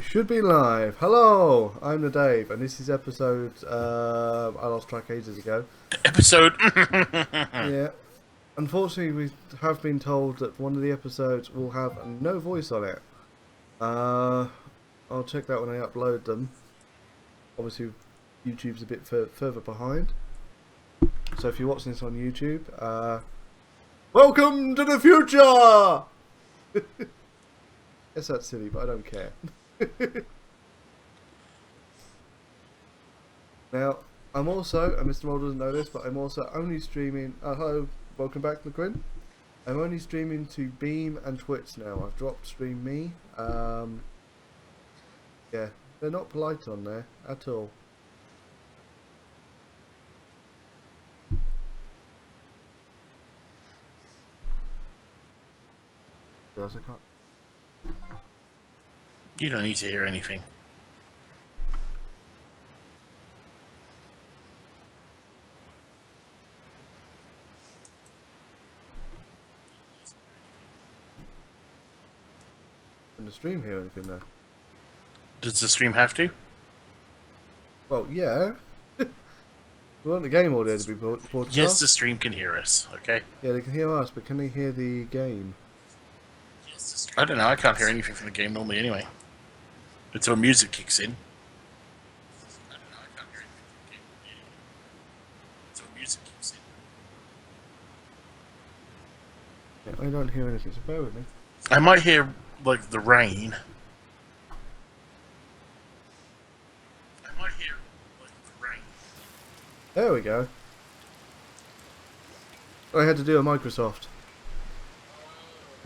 Should be live. Hello, I'm the Dave, and this is episode. I lost track ages ago. Episode. Yeah. Unfortunately, we have been told that one of the episodes will have no voice on it. I'll check that when I upload them. Obviously, YouTube's a bit further behind. So if you're watching this on YouTube, welcome to the future! Yes, that's silly, but I don't care. Now, I'm also, and Mr. Moll doesn't know this, but I'm also only streaming. Hello, welcome back, LaQuinn. I'm only streaming to Beam and Twitch now. I've dropped Stream Me. Yeah, they're not polite on there at all. Yes, I can't. You don't need to hear anything. In the stream here, anything there? Does the stream have to? Well, yeah. We want the game audio to be broadcast. Yes, the stream can hear us. Okay. Yeah, they can hear us, but can they hear the game? I don't know. I can't hear anything from the game normally anyway. Until music kicks in. I don't know. I can't hear anything from the game until music kicks in. Yeah, I don't hear anything, so bear with me. I might hear like the rain. There we go. I had to do a Microsoft.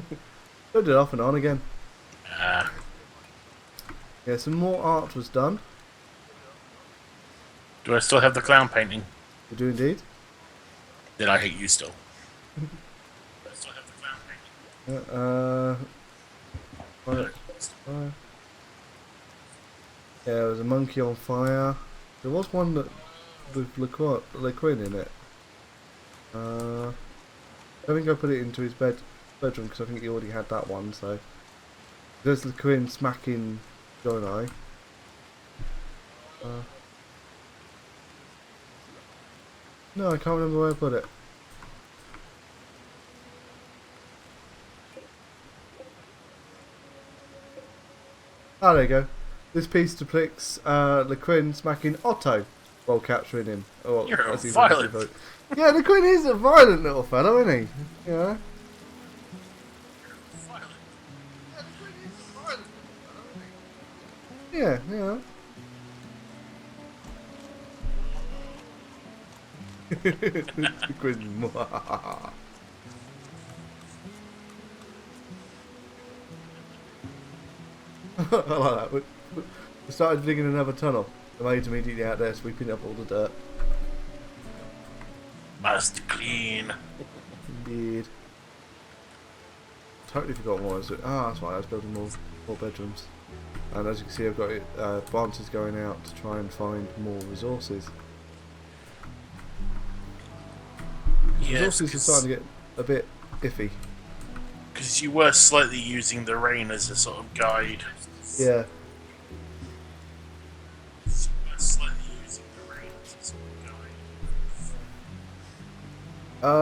I did it off and on again. Yeah, some more art was done. Do I still have the clown painting? You do indeed. Then I hate you still. Do I still have the clown painting? Fire. Yeah, there was a monkey on fire. There was one that with LaQuinn in it. I think I put it into his bedroom because I think he already had that one. So there's LaQuinn smacking Jonai. No, I can't remember where I put it. Ah, there you go. This piece depicts LaQuinn smacking Otto while capturing him. Oh, You're a violent. Yeah, LaQuinn is a violent little fellow, isn't he? Yeah. Yeah, yeah. LaQuinn. I like that. We started digging another tunnel. The maid's immediately out there sweeping up all the dirt. Must clean. Indeed. Totally forgot what I was doing. Ah, that's right, I was building more bedrooms. And as you can see, I've got branches going out to try and find more resources. Yes, Resources are starting to get a bit iffy. Because you were slightly using the rain as a sort of guide. Yeah.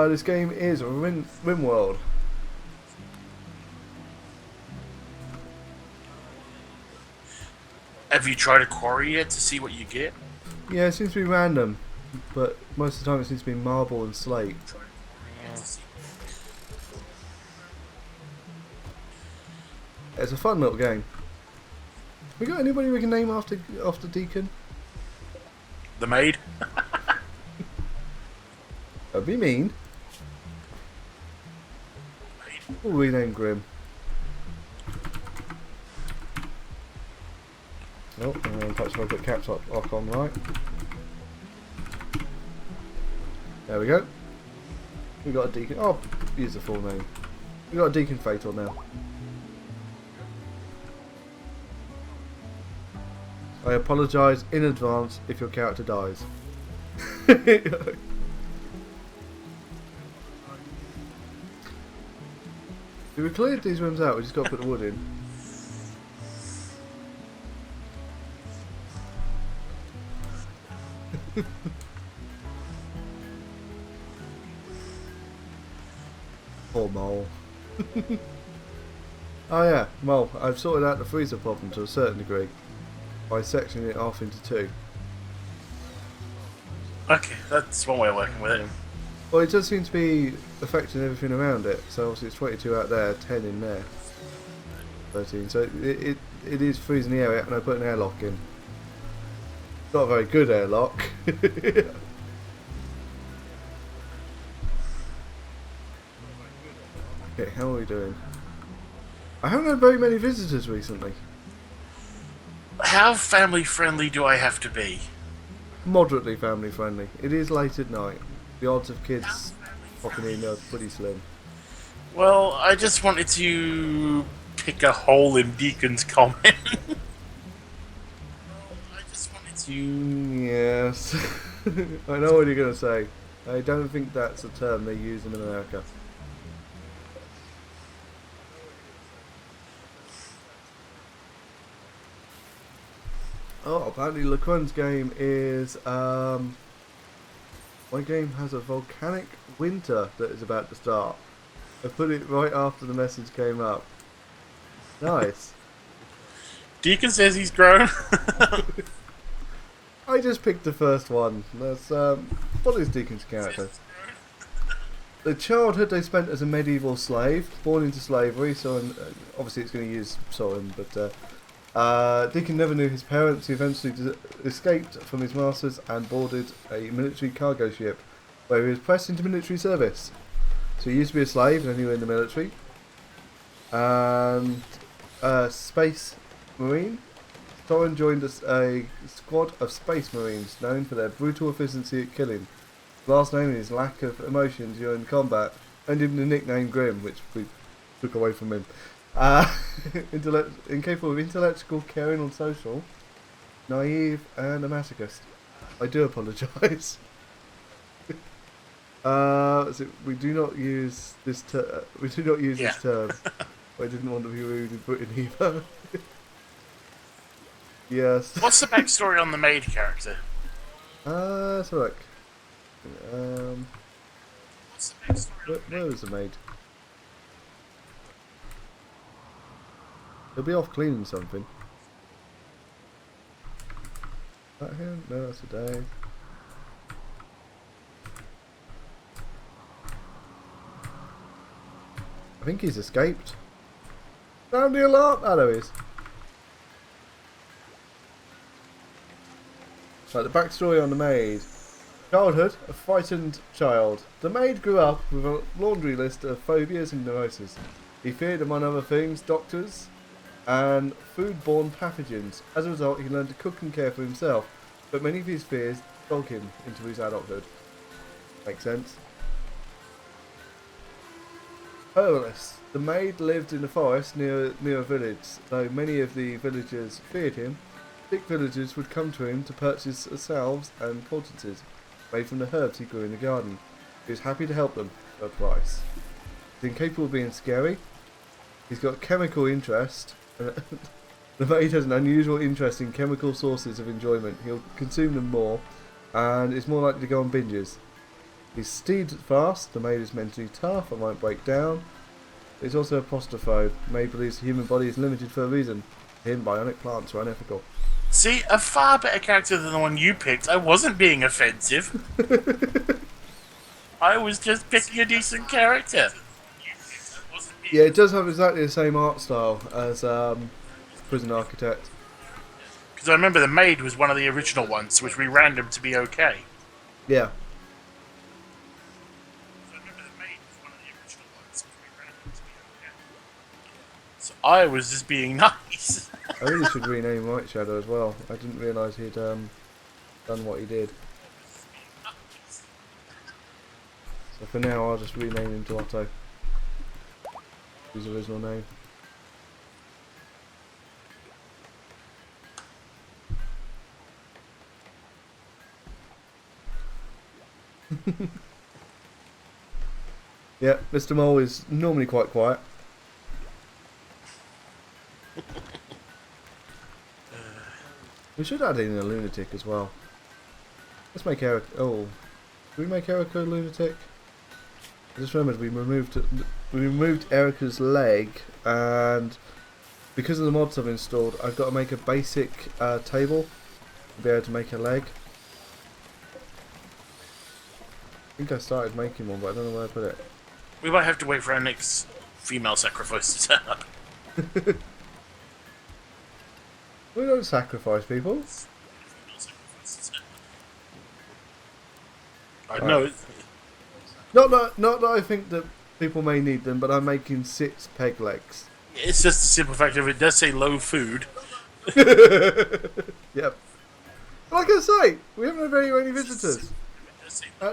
This game is RimWorld. Have you tried a quarry yet to see what you get? Yeah, it seems to be random, but most of the time it seems to be marble and slate. It's a fun little game. We got anybody we can name after Deacon? The maid? That'd be mean. What will we name Grim? Oh, perhaps if I put caps lock on right. There we go. We got a Deacon. Oh, use the full name. We got a Deacon Fatal now. I apologise in advance if your character dies. We cleared these rooms out, we just got to put the wood in. Poor mole. Oh yeah, well, I've sorted out the freezer problem to a certain degree by sectioning it off into two. Okay, that's one way of working with it. Well, it does seem to be affecting everything around it. So obviously it's 22 out there, 10 in there, 13. So it is freezing the area, and I put an airlock in. Not a very good airlock. Okay, how are we doing? I haven't had very many visitors recently. How family friendly do I have to be? Moderately family friendly. It is late at night. The odds of kids popping in are pretty slim. Well, I just wanted to pick a hole in Deacon's comment. I just wanted to. Yes. I know what you're going to say. I don't think that's a term they use in America. Oh, apparently LeQuen's game is, my game has a volcanic winter that is about to start. I put it right after the message came up. Nice. Deacon says he's grown. I just picked the first one. That's, what is Deacon's character? The childhood they spent as a medieval slave, born into slavery, so obviously it's going to use Soren, but Deacon never knew his parents. He eventually escaped from his masters and boarded a military cargo ship where he was pressed into military service. So he used to be a slave and then he went in the military. And Space Marine. Soren joined a squad of Space Marines known for their brutal efficiency at killing. His last name and his lack of emotion during combat earned him the nickname Grim, which we took away from him. Incapable of intellectual, caring or social, naive and a masochist. I do apologise. So we do not use this term. We do not use this term. I didn't want to be rude in Britain either. Yes. What's the backstory on the maid character? Let's look. What's the backstory? Where was the maid? He'll be off cleaning something. Is that him? No, that's a Dave. I think he's escaped. Sound the alarm! Oh, there he is. Right, the backstory on the maid. Childhood, a frightened child. The maid grew up with a laundry list of phobias and neuroses. He feared, among other things, doctors and foodborne pathogens. As a result, he learned to cook and care for himself, but many of his fears dog him into his adulthood. Makes sense. Herbalist. The maid lived in the forest near a village. Though many of the villagers feared him, sick villagers would come to him to purchase salves and poultices made from the herbs he grew in the garden. He was happy to help them for a price. He's incapable of being scary. He's got chemical interest. The maid has an unusual interest in chemical sources of enjoyment. He'll consume them more and is more likely to go on binges. He's steadfast. The maid is mentally tough and won't break down. He's also a prostaphobe. The maid believes the human body is limited for a reason. To him, bionic plants are unethical. See, a far better character than the one you picked. I wasn't being offensive. I was just picking a decent character. Yeah, it does have exactly the same art style as Prison Architect. Because I remember the maid was one of the original ones, which we random to be okay. Yeah. So I was just being nice. I really should rename White Shadow as well. I didn't realise he'd done what he did. So for now, I'll just rename him to Otto. His original name. Yeah, Mr. Mole is normally quite quiet. We should add in a lunatic as well. Let's make Eric. Oh, did we make Erica a lunatic? I just remembered we removed Erica's leg, and because of the mods I've installed, I've got to make a basic table to be able to make a leg. I think I started making one, but I don't know where I put it. We might have to wait for our next female sacrifice to turn up. We don't sacrifice people. I know. Not that I think that people may need them, but I'm making 6 peg legs. It's just the simple fact of it does say low food. Yep. Like I say, we haven't had very many visitors.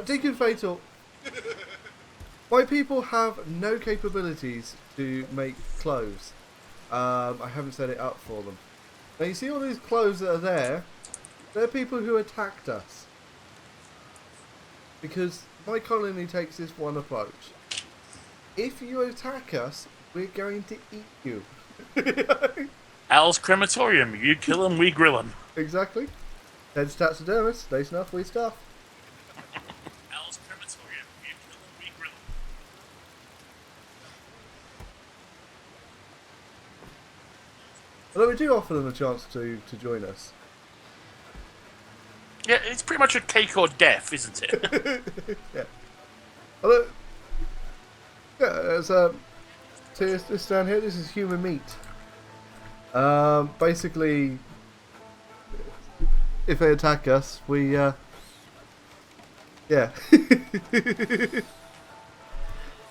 Deacon Fatal. My people have no capabilities to make clothes. I haven't set it up for them. Now you see all these clothes that are there? They're people who attacked us. Because my colony takes this one approach. If you attack us, we're going to eat you. Al's crematorium. You kill him, we grill him. Exactly. Heads taxidermist, they snuff, we stuff. Al's crematorium. You kill him, we grill him. Although we do offer them a chance to join us. Yeah, it's pretty much a cake or death, isn't it? Yeah. Although, yeah, so this down here, this is human meat. Basically, if they attack us, we, yeah. But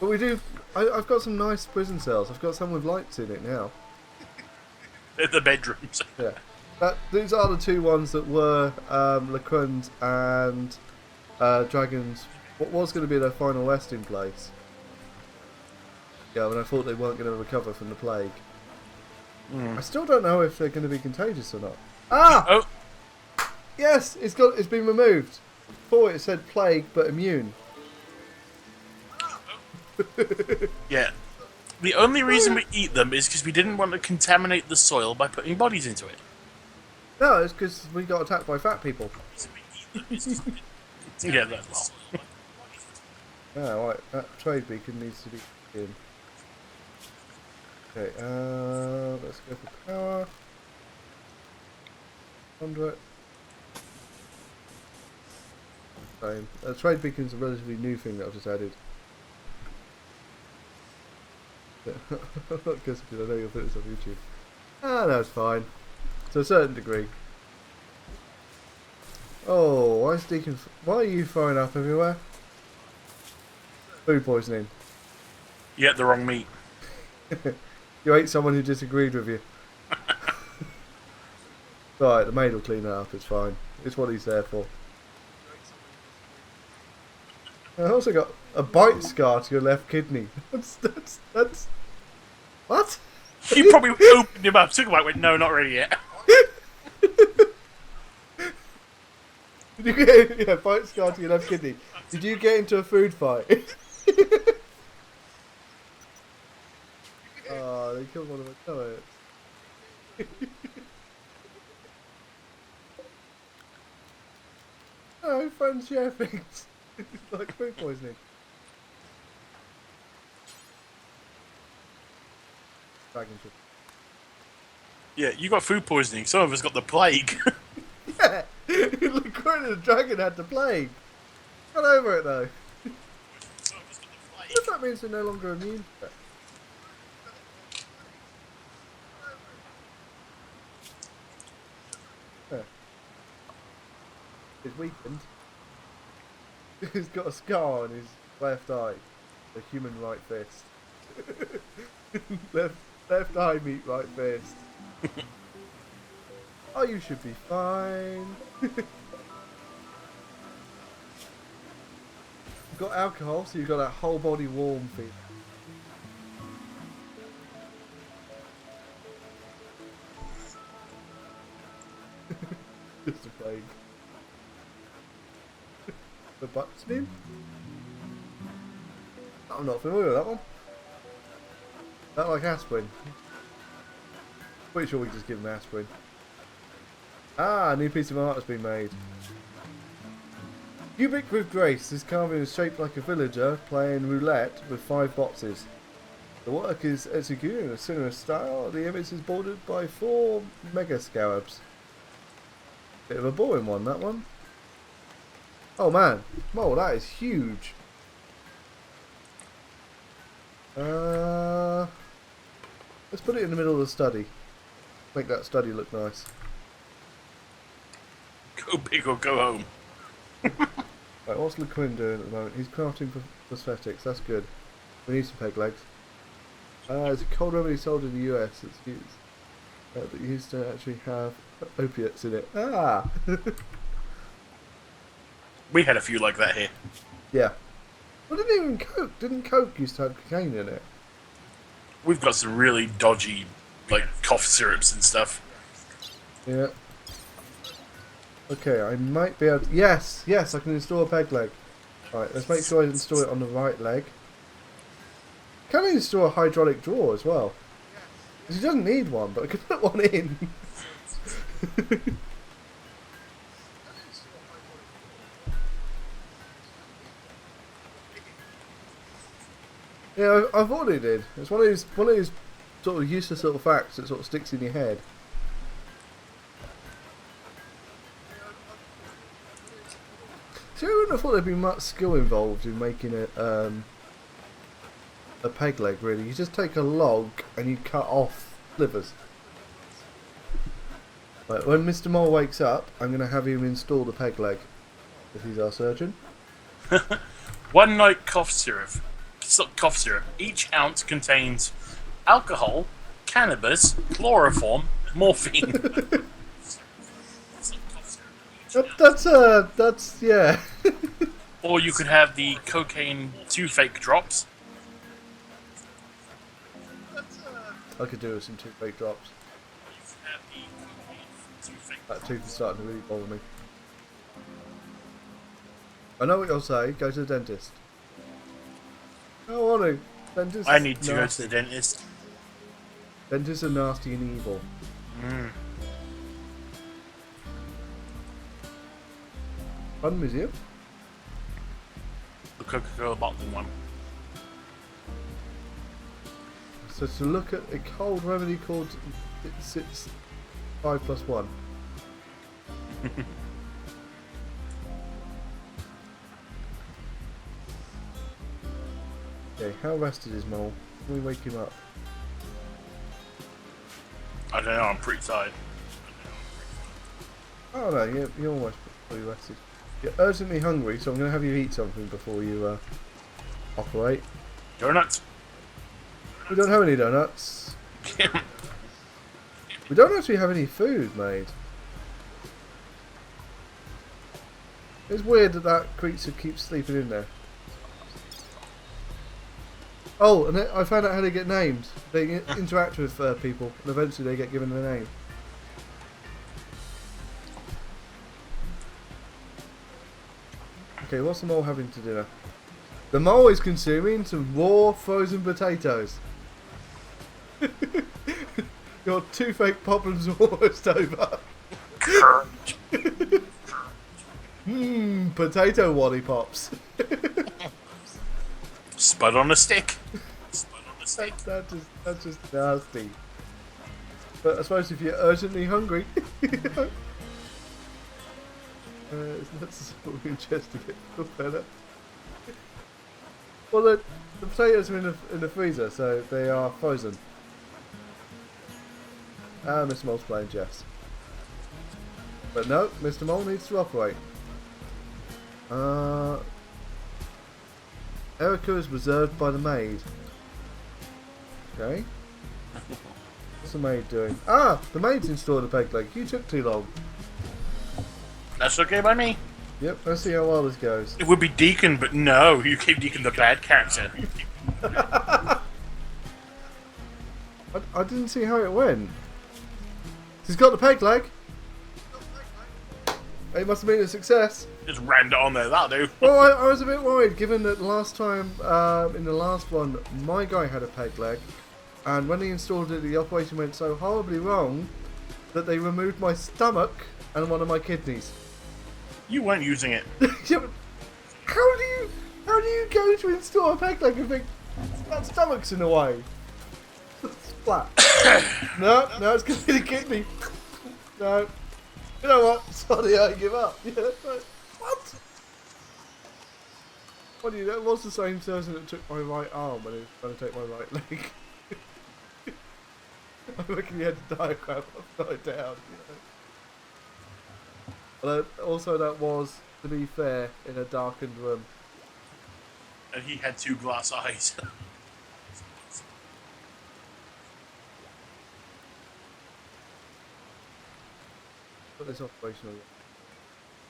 we do, I've got some nice prison cells. I've got some with lights in it now. They're the bedrooms. Yeah. These are the 2 ones that were Lacrons and Dragons. What was going to be their final resting place. Yeah, when I thought they weren't going to recover from the plague. I still don't know if they're going to be contagious or not. Ah! Oh! Yes, it's been removed. Before it said plague but immune. Yeah. The only reason we eat them is because we didn't want to contaminate the soil by putting bodies into it. No, it's because we got attacked by fat people. Yeah, that's Oh, right, that trade beacon needs to be in. Okay, let's go for power. Conduit. Same. Trade beacon's a relatively new thing that I've just added. Because I know you'll put this on YouTube. Ah, that's fine. To a certain degree. Oh, why are you throwing up everywhere? Food poisoning. You ate the wrong meat. You ate someone who disagreed with you. Right, the maid will clean it up, it's fine. It's what he's there for. I also got a bite scar to your left kidney. That's what? You probably opened your mouth, took a bite, went, no, not ready yet. Did you get a bite scar to your left kidney? Did you get into a food fight? Oh, they killed one of my turrets. Oh, friends share things. It's like food poisoning. Dragon ship. Yeah, you got food poisoning. Some of us got the plague. Yeah! Look, the dragon had the plague. Got over it though. Some of us got the plague. What if that means they're no longer immune to it? Yeah. He's weakened. He's got a scar on his left eye. A human right fist. left eye meat right fist. Oh, you should be fine. You've got alcohol, so you've got that whole body warm feeling. Just a plague. The Buxton? I'm not familiar with that one. That like aspirin. Pretty sure we just give him aspirin. Ah, a new piece of art has been made. Cubic with Grace. This carving is shaped like a villager playing roulette with 5 boxes. The work is executed in a similar style. The image is bordered by 4 mega scarabs. Bit of a boring one, that one. Oh man, Mole, that is huge. Let's put it in the middle of the study. Make that study look nice. Go big or go home. Right, what's LeQuinn doing at the moment? He's crafting prosthetics. That's good. We need some peg legs. It's a cold remedy sold in the US. It's used that used to actually have opiates in it. Ah. We had a few like that here. Yeah. Well, didn't even Coke. Didn't Coke used to have cocaine in it? We've got some really dodgy, like, cough syrups and stuff. Yeah. Okay, I might be able to... Yes! Yes, I can install a peg leg. Right, let's make sure I install it on the right leg. Can I install a hydraulic drawer as well? Because he doesn't need one, but I could put one in. Yeah, I thought it did. It's one of those sort of useless little facts that sort of sticks in your head. See, I wouldn't have thought there'd be much skill involved in making a peg leg, really. You just take a log and you cut off slivers. Right, when Mr. Mole wakes up, I'm going to have him install the peg leg, if he's our surgeon. One night cough syrup. Cough syrup. Each ounce contains alcohol, cannabis, chloroform, morphine. That's yeah. Or you could have the cocaine 2 fake drops. I could do with some 2 fake drops. That tooth is starting to really bother me. I know what you'll say. Go to the dentist. I don't want to. Dentists I need to go nasty. to the dentist. Dentists are nasty and evil. Fun museum. The Coca-Cola bottling one. So to look at a cold remedy called 5+1. Okay, how rested is Mole? Can we wake him up? I don't know, I'm pretty tired. Oh no, you're almost fully rested. You're urgently hungry, so I'm going to have you eat something before you operate. Donuts? We don't have any donuts. We don't actually have any food made. It's weird that that creature keeps sleeping in there. Oh, and I found out how they get named. They interact with people, and eventually they get given a name. Okay, what's the mole having to dinner? The mole is consuming some raw frozen potatoes. Your 2 fake problems are almost over. Potato lollipops. Spud on a stick. Spud on a stick. That's just nasty. But I suppose if you're urgently hungry, that's sort of interesting. Feel better. Well, the potatoes are in the freezer, so they are frozen. And Mr. Mole's playing chess. But no, Mr. Mole needs to operate. Erica is reserved by the maid. Okay. What's the maid doing? Ah! The maid's installed a peg leg. You took too long. That's okay by me. Yep, let's see how well this goes. It would be Deacon, but no, you keep Deacon the bad character. I didn't see how it went. He's got the peg leg. It must have been a success. Just rammed it on there, that'll do. Well, I was a bit worried, given that last time, in the last one, my guy had a peg leg, and when he installed it, the operation went so horribly wrong that they removed my stomach and one of my kidneys. You weren't using it. Yeah, but you go to install a peg leg and think, that stomach's in the way? Splat. No, it's going to be the kidney. No. You know what? Sorry, I give up. Yeah, right. What? Funny, that was the same person that took my right arm when he was trying to take my right leg. I reckon you had to diagram upside down. But also, that was, to be fair, in a darkened room. And he had 2 glass eyes. Put this operational.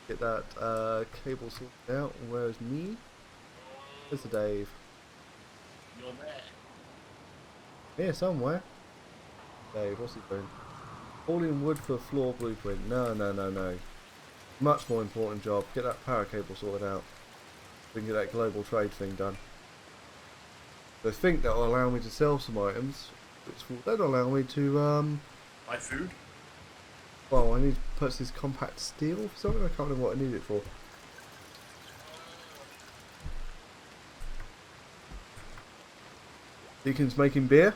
Get that cable sorted out. And where's me? Where's the Dave? You're there. Here somewhere. Dave, what's he doing? Hauling wood for a floor blueprint. No. Much more important job. Get that power cable sorted out. We can get that global trade thing done. I think that will allow me to sell some items, which will then allow me to Buy food? well, I need to purchase this compact steel for something. I can't remember what I need it for. Deacon's making beer.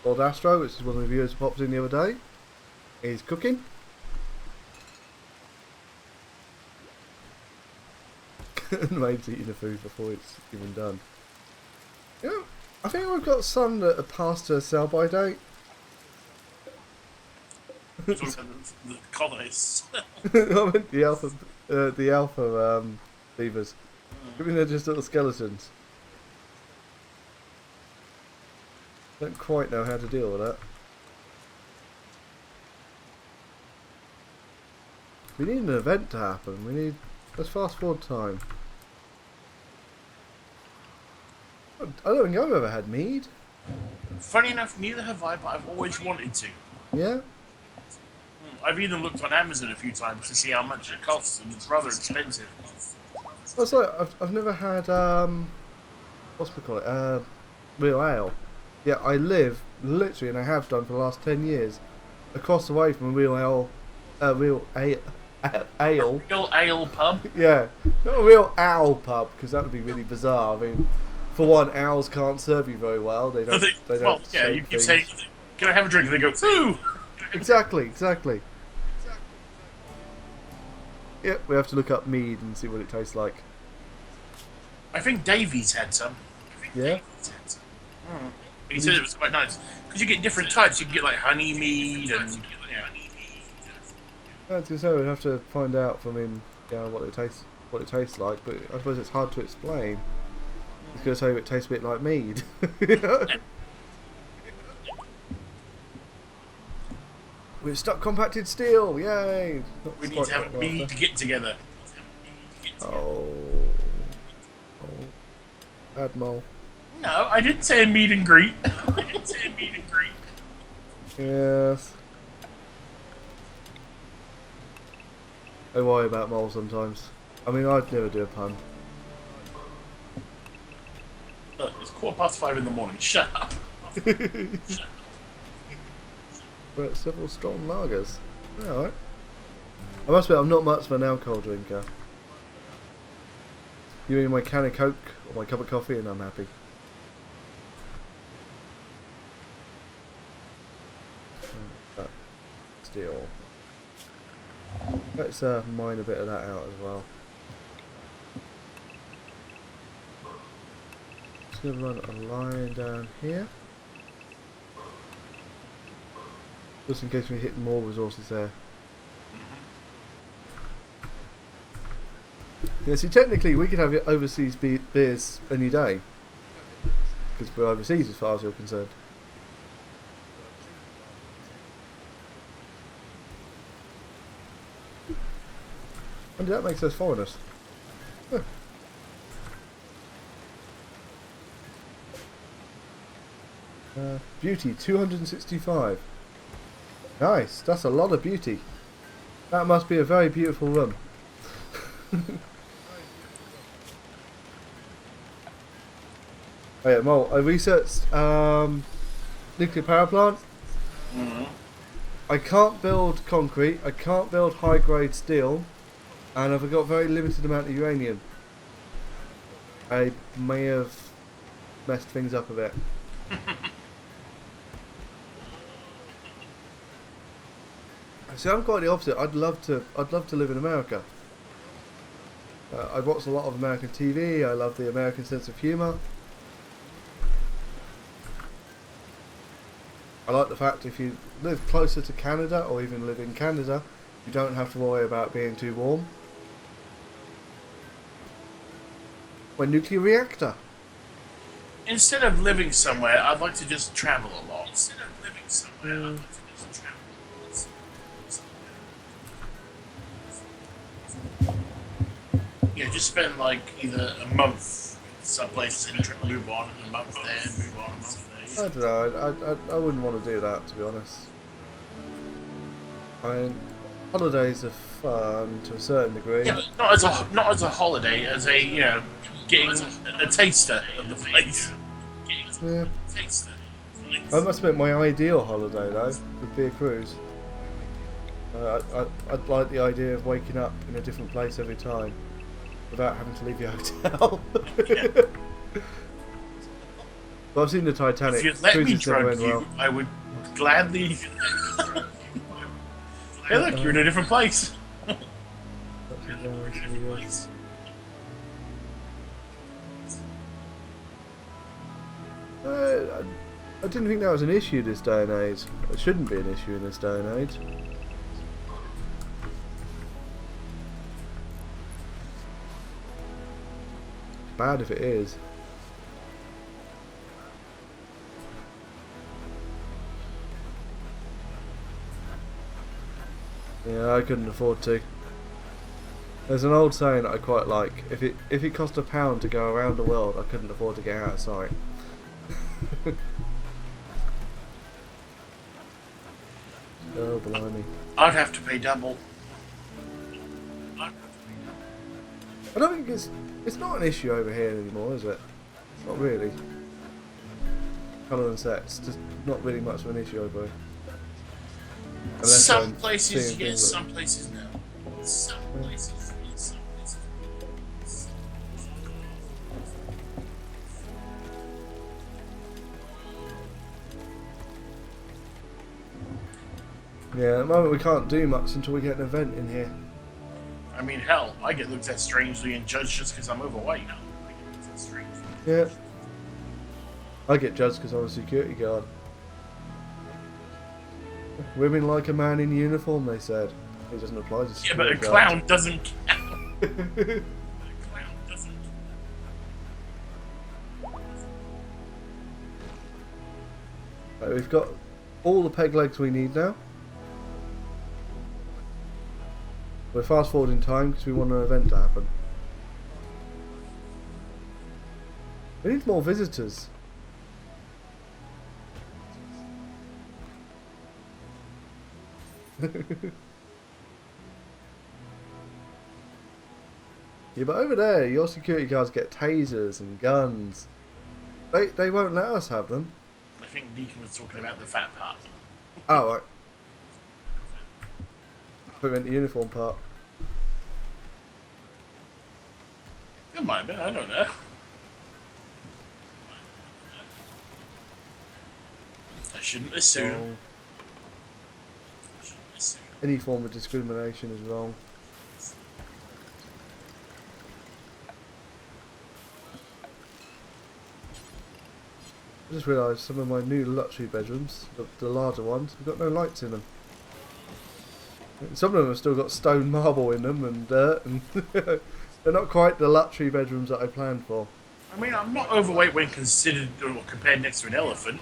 Lord Astro, which is one of the viewers who popped in the other day, is cooking. And Main's eating the food before it's even done. You know, I think we've got some that are past their sell-by date. The colonists. the alpha beavers. I mean, they're just little skeletons. Don't quite know how to deal with that. We need an event to happen. Let's fast forward time. I don't think I've ever had mead. Funny enough, neither have I, but I've always wanted to. Yeah? I've even looked on Amazon a few times to see how much it costs, and it's rather expensive. That's like, I've never had, what's we call it, real ale. Yeah, I live, literally, and I have done for the last 10 years, across the way from a real ale, real ale. Real ale pub? Yeah, not a real owl pub, because that would be really bizarre. I mean, for one, owls can't serve you very well. They don't. Well, yeah, you say, "Can I have a drink?" And they go, "Ooh." Exactly. Yep, we have to look up mead and see what it tastes like. I think Davey's had some. Yeah. He said it was quite nice because you get different types. You can get like honey mead and yeah. So we'd have to find out from him, what it tastes like. But I suppose it's hard to explain. He's going to tell you it tastes a bit like mead. We've stuck compacted steel, yay! We need to have a mead to get together. Oh, Admiral. No, I didn't say a meet and greet. Yes. I worry about moles sometimes. I mean, I'd never do a pun. Look, it's 5:15 in the morning. Shut up. We're at several strong lagers. Alright. I must admit, I'm not much of an alcohol drinker. Give me my can of Coke or my cup of coffee and I'm happy. Steel. Let's mine a bit of that out as well. Just going to run a line down here. Just in case we hit more resources there. Yeah, see, technically we could have overseas beers any day. Because we're overseas as far as you're concerned. And that makes us foreigners. Huh. Beauty, 265. Nice, that's a lot of beauty. That must be a very beautiful room. Oh yeah, Mole, I researched nuclear power plant. I can't build concrete, I can't build high grade steel, And I've got very limited amount of uranium. I may have messed things up a bit. See, I'm quite the opposite. I'd love to live in America. I watch a lot of American TV. I love the American sense of humour. I like the fact if you live closer to Canada or even live in Canada, you don't have to worry about being too warm. Or a nuclear reactor. Instead of living somewhere, I'd like to just travel a lot. Instead of living somewhere, I'd like to just travel a lot. Yeah, just spend like either a month some places and move on, and a month there, move on, a month there. I don't know. I wouldn't want to do that, to be honest. I mean, holidays are fun to a certain degree. Yeah, but not as a holiday, as a getting a taster of the place. Yeah. I must admit, my ideal holiday though would be a cruise. I'd like the idea of waking up in a different place every time without having to leave your hotel. But I've seen the Titanic. If you let me Cruises never drug went you, well. I would gladly. Hey, look, you're in a different place. I didn't think that was an issue this day and age. It shouldn't be an issue in this day and age. Bad if it is. Yeah, I couldn't afford to. There's an old saying that I quite like. If it cost £1 to go around the world, I couldn't afford to get out of sight. Oh, blimey. I'd have to pay double. I don't think it's not an issue over here anymore, is it? Not really. Colour and sets, just not really much of an issue over here. Unless Some I'm places seeing yes, things that- some places no. Some places yes, some places Yeah, at the moment we can't do much until we get an event in here. I mean, hell, I get looked at strangely and judged just because I'm overweight. Yeah. I get judged because I'm a security guard. Women like a man in uniform, they said. It doesn't apply to Yeah, security but a guards. clown doesn't count. A clown doesn't. Right, we've got all the peg legs we need now. We're fast forwarding time because we want an event to happen. We need more visitors. Yeah, but over there, your security guards get tasers and guns. They won't let us have them. I think Deacon was talking about the fat part. Oh, right. Put in the uniform part. It might be, I don't know. I shouldn't assume. Any form of discrimination is wrong. I just realised some of my new luxury bedrooms, the larger ones, have got no lights in them. Some of them have still got stone marble in them and dirt, and they're not quite the luxury bedrooms that I planned for. I mean, I'm not overweight when considered or compared next to an elephant.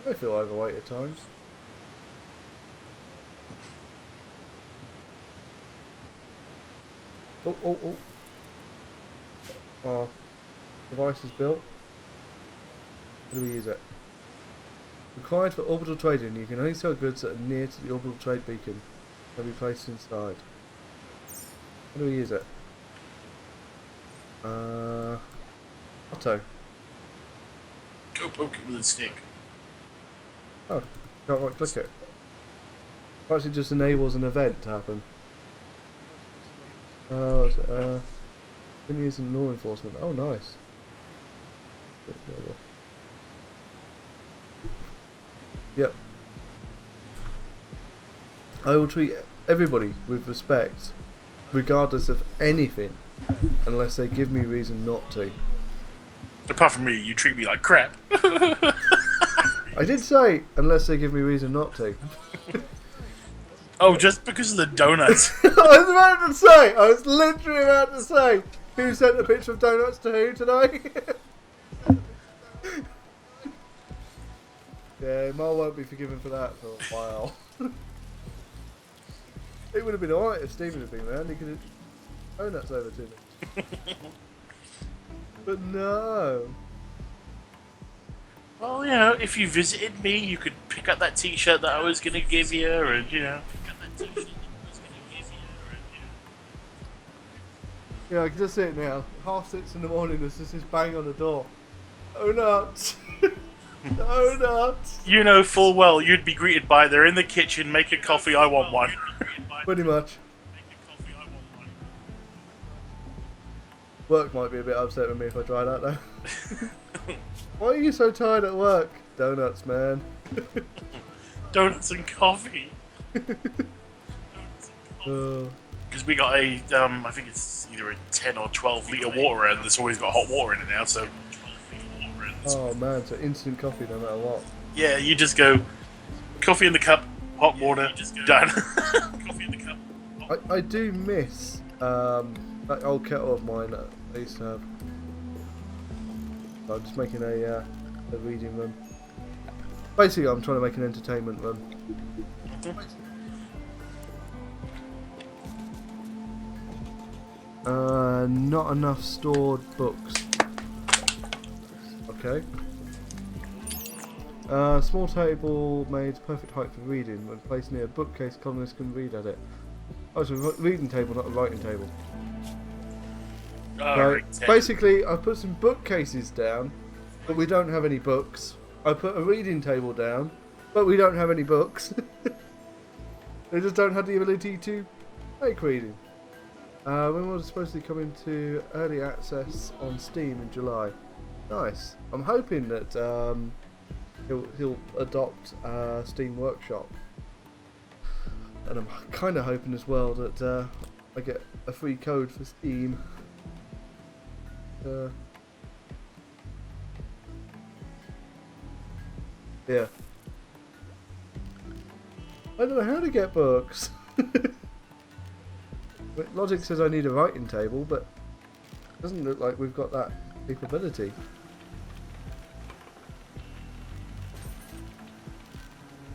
I feel overweight at times. Oh, oh, oh. Our device is built. How do we use it? Required for orbital trading, you can only sell goods that are near to the orbital trade beacon. They'll be placed inside. How do we use it? Auto. Go poke it with a stick. Oh, can't right click it. Actually, just enables an event to happen. Been using law enforcement. Oh, nice. Yep. I will treat everybody with respect, regardless of anything, unless they give me reason not to. Apart from me, you treat me like crap. I did say, unless they give me reason not to. Oh, just because of the donuts. I was literally about to say, who sent a picture of donuts to who today? Yeah, Mal won't be forgiven for that for a while. It would have been alright if Stephen had been around, he could have donuts over to me. But no. Well, you know, if you visited me, you could pick up that T-shirt that I was going to give you, and you know. Yeah, I can just see it now. 6:30 in the morning, there's just this bang on the door. Donuts! Donuts! You know full well you'd be greeted by, they're in the kitchen, make a coffee, I want one. Pretty much. Work might be a bit upset with me if I try that though. Why are you so tired at work? Donuts, man. Donuts and coffee. Because we got a, I think it's either a 10 or 12 litre water and that's always got hot water in it now, so... Oh man, so instant coffee no matter what. Yeah, you just go, coffee in the cup, hot water, done. Coffee in the cup. I do miss that old kettle of mine that I used to have. I'm just making a reading room. Basically, I'm trying to make an entertainment room. Not enough stored books. Okay. Small table made perfect height for reading. When placed near a bookcase, colonists can read at it. Oh, it's a reading table, not a writing table. So, basically, I put some bookcases down, but we don't have any books. I put a reading table down, but we don't have any books. They just don't have the ability to make reading. RimWorld is supposed to come into early access on Steam in July. Nice. I'm hoping that he'll adopt Steam Workshop, and I'm kind of hoping as well that I get a free code for Steam. Yeah. I don't know how to get books. Logic says I need a writing table, but it doesn't look like we've got that capability.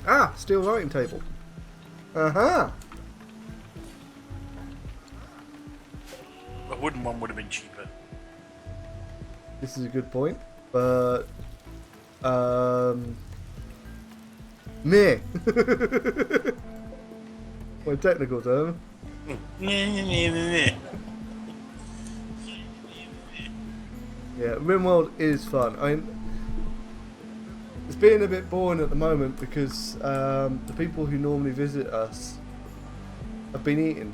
Ah, steel writing table. Uh-huh. A wooden one would have been cheaper. This is a good point, but meh. My technical term. Yeah, RimWorld is fun. It's being a bit boring at the moment because the people who normally visit us have been eating.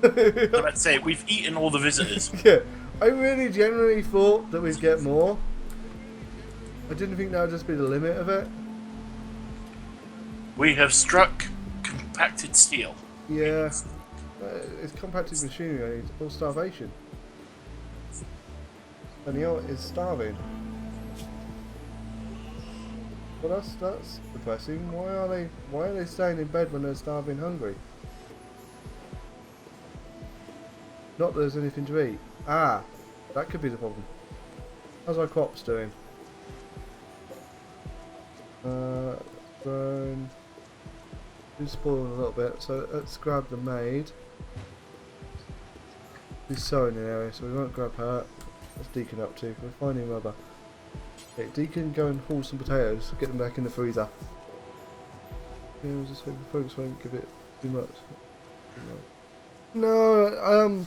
Let's say we've eaten all the visitors. Yeah, I really genuinely thought that we'd get more. I didn't think that would just be the limit of it. We have struck compacted steel. Yeah, it's compacted machinery. It's all starvation. And the art is starving. Well, that's depressing. Why are they staying in bed when they're starving, hungry? Not that there's anything to eat. Ah, that could be the problem. How's our crops doing? Grown. It's spoiling a little bit, so let's grab the maid. She's sewing in the area, so we won't grab her. What's Deacon up to? We're finding rubber. Okay, Deacon, go and haul some potatoes. Get them back in the freezer. Yeah, I was just hoping folks won't give it too much. No,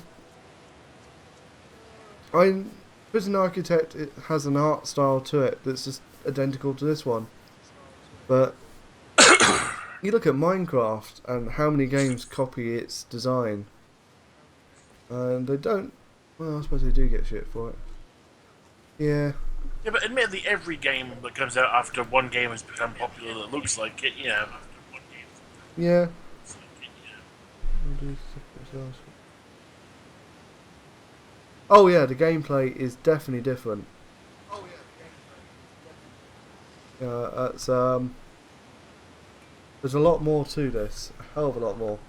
Prison Architect, it has an art style to it that's just identical to this one, but You look at Minecraft and how many games copy its design, and they don't. Well, I suppose they do get shit for it. Yeah. Yeah, but admittedly, every game that comes out after one game has become popular that looks like it, Yeah. Oh yeah, the gameplay is definitely different. It's there's a lot more to this, a hell of a lot more.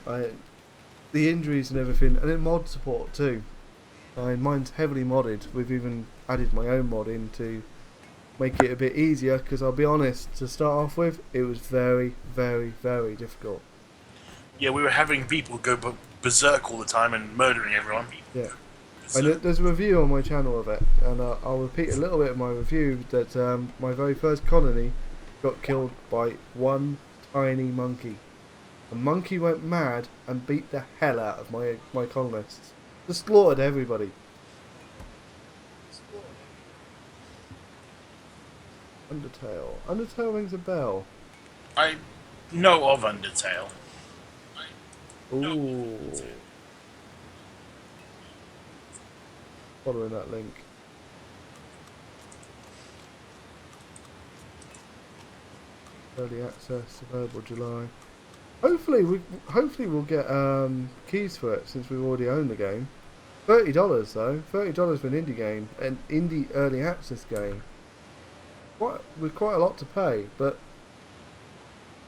The injuries and everything, and then mod support too. Mine's heavily modded. We've even added my own mod in to make it a bit easier, because I'll be honest, to start off with, it was very, very, very difficult. Yeah, we were having people go berserk all the time and murdering everyone. Yeah. And there's a review on my channel of it, and I'll repeat a little bit of my review, that my very first colony got killed by one tiny monkey. A monkey went mad and beat the hell out of my colonists. Just slaughtered everybody. Undertale. Undertale rings a bell. I know of Undertale. Ooh. Following that link. Early access available July. Hopefully we'll get keys for it, since we've already owned the game. $30 though. $30 for an indie game, an indie early access game. With quite a lot to pay, but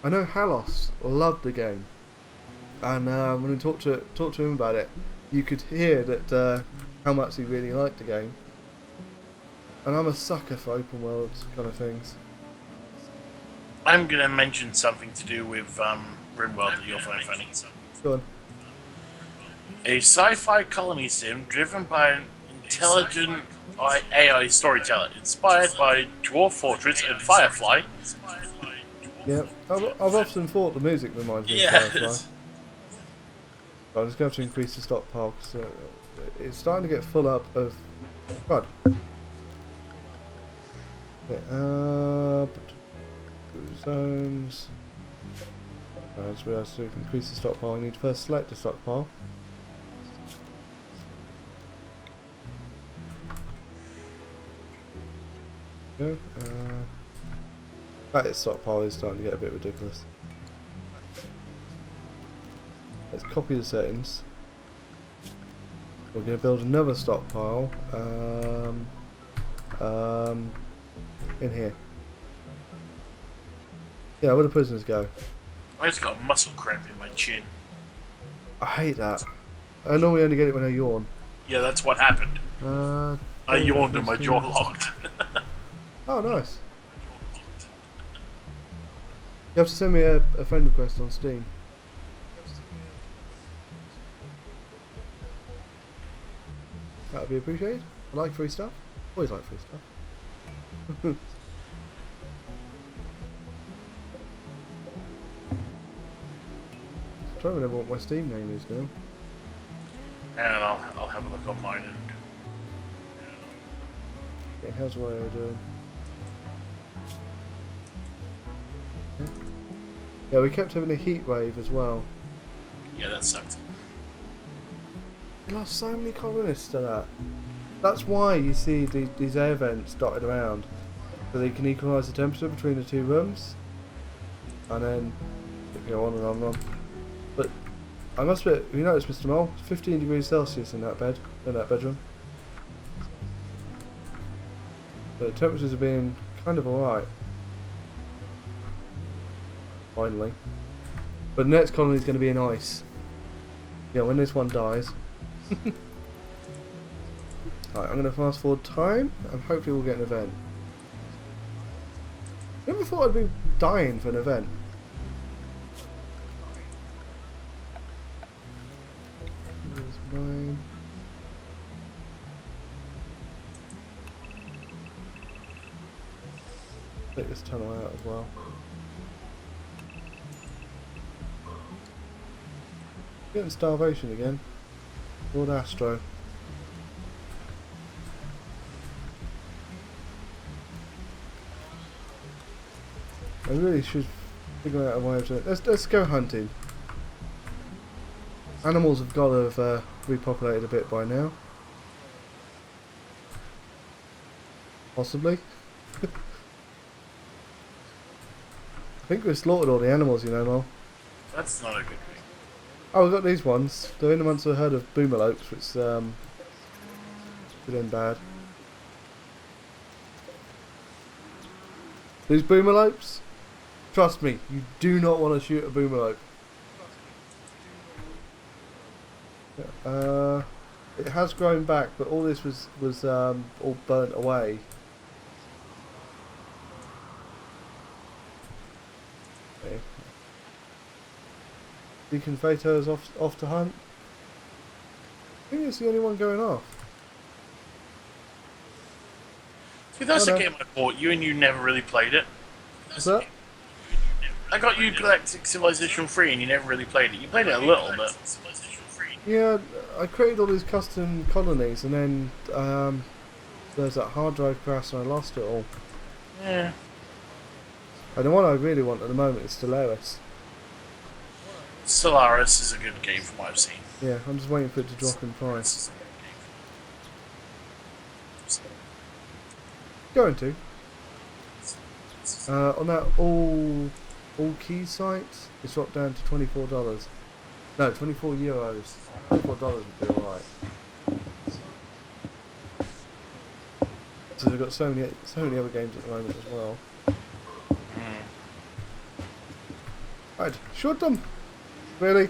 I know Halos loved the game, and when I talked to him about it, you could hear that how much he really liked the game. And I'm a sucker for open world kind of things. I'm gonna mention something to do with RimWorld that you'll find funny. Go on. A sci-fi colony sim driven by an intelligent AI storyteller, inspired by Dwarf Fortress and Firefly. Yeah, I've often thought the music reminds me of Firefly. I'm just going to have to increase the stockpile, because it's starting to get full up of crud. Okay, zones. I just realised to increase the stockpile, I need to first select the stockpile. Go. That stockpile is starting to get a bit ridiculous. Let's copy the settings. We're going to build another stockpile in here. Yeah, where do prisoners go? I just got a muscle cramp in my chin. I hate that. I normally only get it when I yawn. Yeah, that's what happened. I yawned and my jaw locked. Oh, nice. You have to send me a friend request on Steam. That would be appreciated. I like free stuff. Always like free stuff. I'm trying to remember what my Steam name is now. And I'll have a look on mine and... Okay, how's Wario doing? Yeah, we kept having a heat wave as well. Yeah, that sucked. We lost so many colonists to that. That's why you see these air vents dotted around, so they can equalise the temperature between the two rooms, and then it go on and on and on. But I must admit, you notice, Mr. Mole, it's 15 degrees Celsius in that bedroom. The temperatures are being kind of alright. Finally. But the next colony is going to be in ice. Yeah, when this one dies. Right, I'm going to fast forward time, and hopefully we'll get an event. Never thought I'd be dying for an event. There's mine. Take this tunnel out as well. Getting starvation again. Lord Astro. I really should figure out a way to... Let's go hunting. Animals have got to have repopulated a bit by now. Possibly. I think we've slaughtered all the animals, you know, Mole. That's not a good thing. Oh, we've got these ones. They're in amongst a herd of boomalopes, which could end bad. These boomalopes, trust me, you do not want to shoot a boomalope. It has grown back, but all this was all burnt away. Okay. Deacon Fato's off to hunt. I think it's the only one going off. See, that's a game I bought you and you never really played it. What's that? I got you Galactic Civilization 3 and you never really played it. You played it a little, but... Yeah, I created all these custom colonies and then there's that hard drive crash and I lost it all. Yeah. And the one I really want at the moment is Stellaris. Stellaris is a good game from what I've seen. Yeah, I'm just waiting for it to drop in price. Going to. On that all key site, it's dropped down to $24. No, 24 euros. $24 would be alright. So they've got so many other games at the moment as well. Right, shoot them. Really?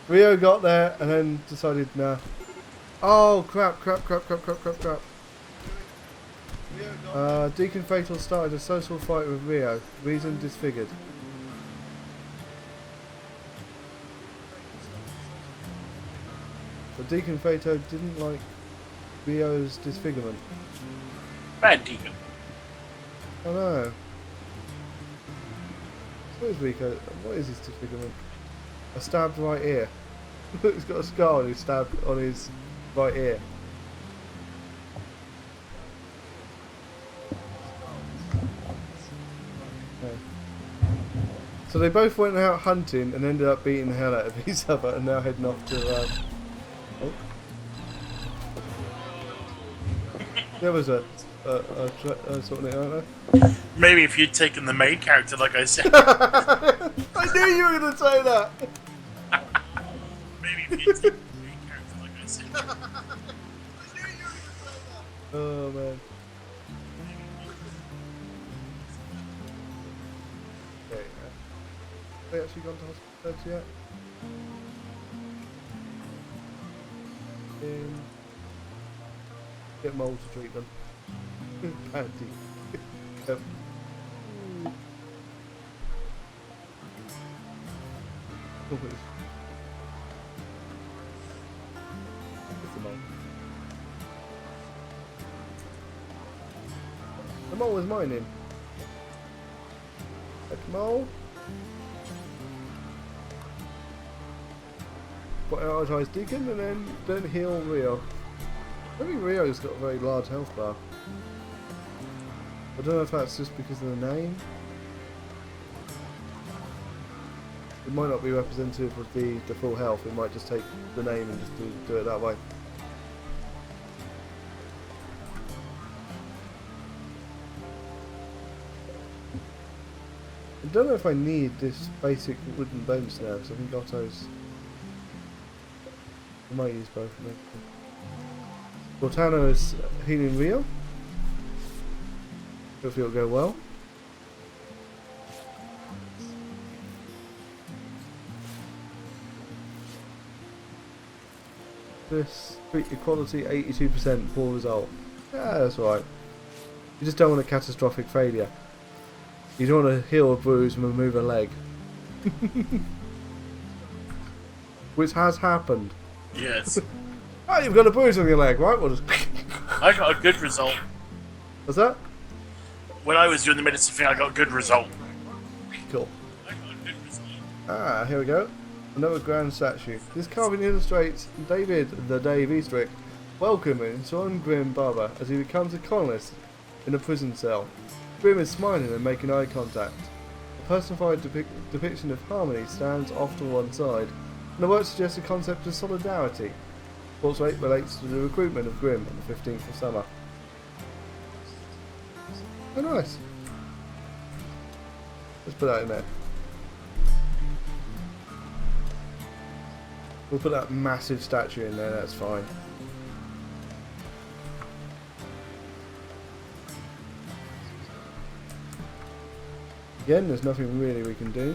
Rio got there and then decided nah. Oh crap. Deacon Fatal started a social fight with Rio. Reason disfigured. But Deacon Fato didn't like Rio's disfigurement. Bad Deacon. Oh no. What is Rico? What is his disfigurement? A stabbed right ear. He's got a scar on his stabbed on his right ear. Okay. So they both went out hunting and ended up beating the hell out of each other and now heading off to there was a sort of thing, aren't there? Maybe if you'd taken the main character, like I said. I knew you were going to say that! Maybe if you'd taken the main character, like I said. I knew you were going to say that! Oh man. Okay, have they actually gone to hospital yet? Get mold to treat them. Panty. Yep. Always. It's the mole. The mole was mining. Mole. Prioritize Deacon and then heal Rio. I think Rio's got a very large health bar. I don't know if that's just because of the name. It might not be representative of the full health, it might just take the name and just do it that way. I don't know if I need this basic wooden bench now, because I think Otto's... I might use both of them. Cortana is healing Rio. Hopefully it'll go well. This street equality 82%, poor result. Yeah, that's right. You just don't want a catastrophic failure. You don't want to heal a bruise and remove a leg. Which has happened. Yes. Oh, you've got a bruise on your leg, right? We'll just I got a good result. What's that? When I was doing the medicine thing, I got a good result. Cool. I got a good result. Ah, here we go. Another grand statue. This carving illustrates David the Dave Eastrick welcoming Son Grim Barber as he becomes a colonist in a prison cell. Grim is smiling and making eye contact. personified depiction of harmony stands off to one side, and the work suggests a concept of solidarity. Sports rate relates to the recruitment of Grim on the 15th of summer. Oh, nice. Let's put that in there. We'll put that massive statue in there, that's fine. Again, there's nothing really we can do.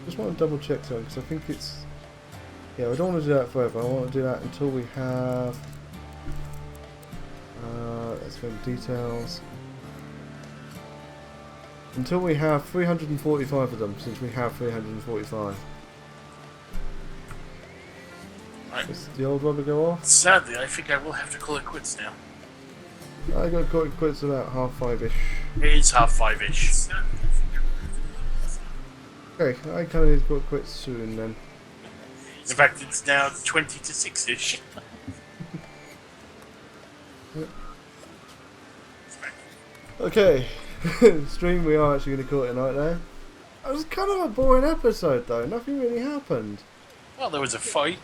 Just want to double check something because I think it's... Yeah, I don't want to do that forever. I want to do that until we have... let's go to details. Until we have 345 of them, since we have 345. Right. Does the old rubber go off? Sadly, I think I will have to call it quits now. I got caught it quits about 5:30ish. It is 5:30ish. Okay, I kind of need to call it quits soon then. In fact, it's now 20 to 6ish. Okay, stream, we are actually going to call it a night there. It was kind of a boring episode though, nothing really happened. Well, there was a fight.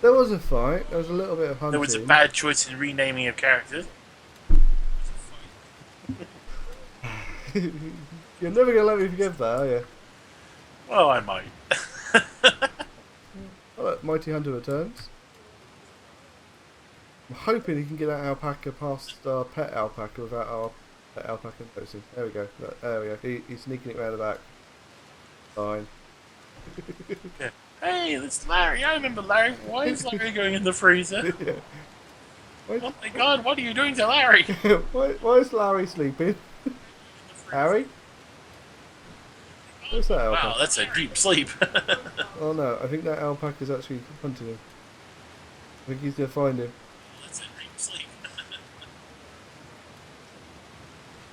There was a fight, there was a little bit of hunting. There was a bad choice in renaming of characters. You're never going to let me forgive that, are you? Well, I might. Oh, look, Mighty Hunter returns. I'm hoping he can get that alpaca past our pet alpaca without our pet alpaca noticing. There we go. Look, there we go. He's sneaking it round the back. Fine. Yeah. Hey, it's Larry. I remember Larry. Why is Larry going in the freezer? Yeah. Oh my god, what are you doing to Larry? Why is Larry sleeping? Harry? What's that alpaca? Wow, that's a deep sleep. Oh no, I think that alpaca's actually hunting him. I think he's going to find him. That's a deep sleep.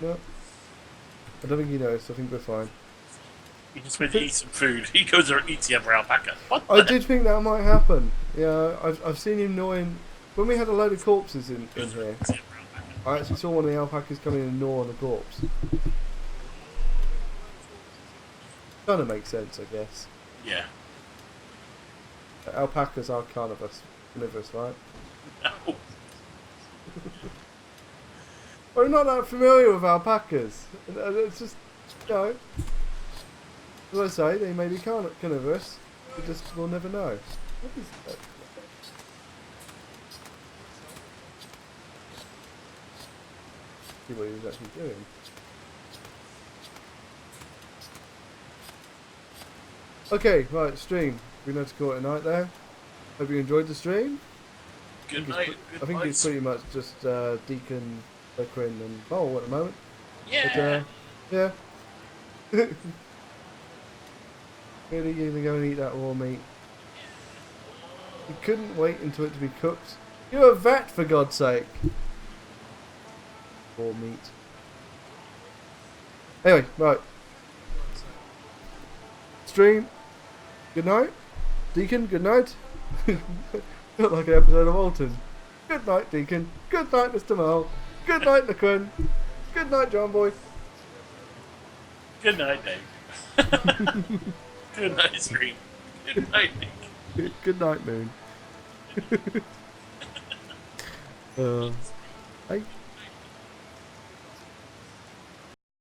No. I don't think he knows, I think we're fine. He just went to eat some food. He goes and eats the other alpaca. What I the did think that might happen. Yeah, I've seen him gnawing... When we had a load of corpses in here, I actually saw one of the alpacas come in and gnaw on a corpse. Kind of makes sense, I guess. Yeah. Alpacas are carnivorous, right? No. We're not that familiar with alpacas. It's just, you know, as I say, they may be carnivorous. We just will never know. What is that? See what he was actually doing. Okay, right, stream. We're going to call it a night there. Hope you enjoyed the stream. Good night. I think it's pretty much just Deacon, Quinn and Bowl at the moment. Yeah. But, yeah. Really, you're going to go and eat that raw meat. You couldn't wait until it to be cooked. You're a vet, for God's sake. Raw meat. Anyway, right. Stream. Good night. Deacon, good night. Not like an episode of Alton. Good night, Deacon. Good night, Mr. Mole. Good night, LeQuinn. Good night, John Boy. Good night, Dave. Good night, stream. Good night, Nick. Good night, Moon. Bye.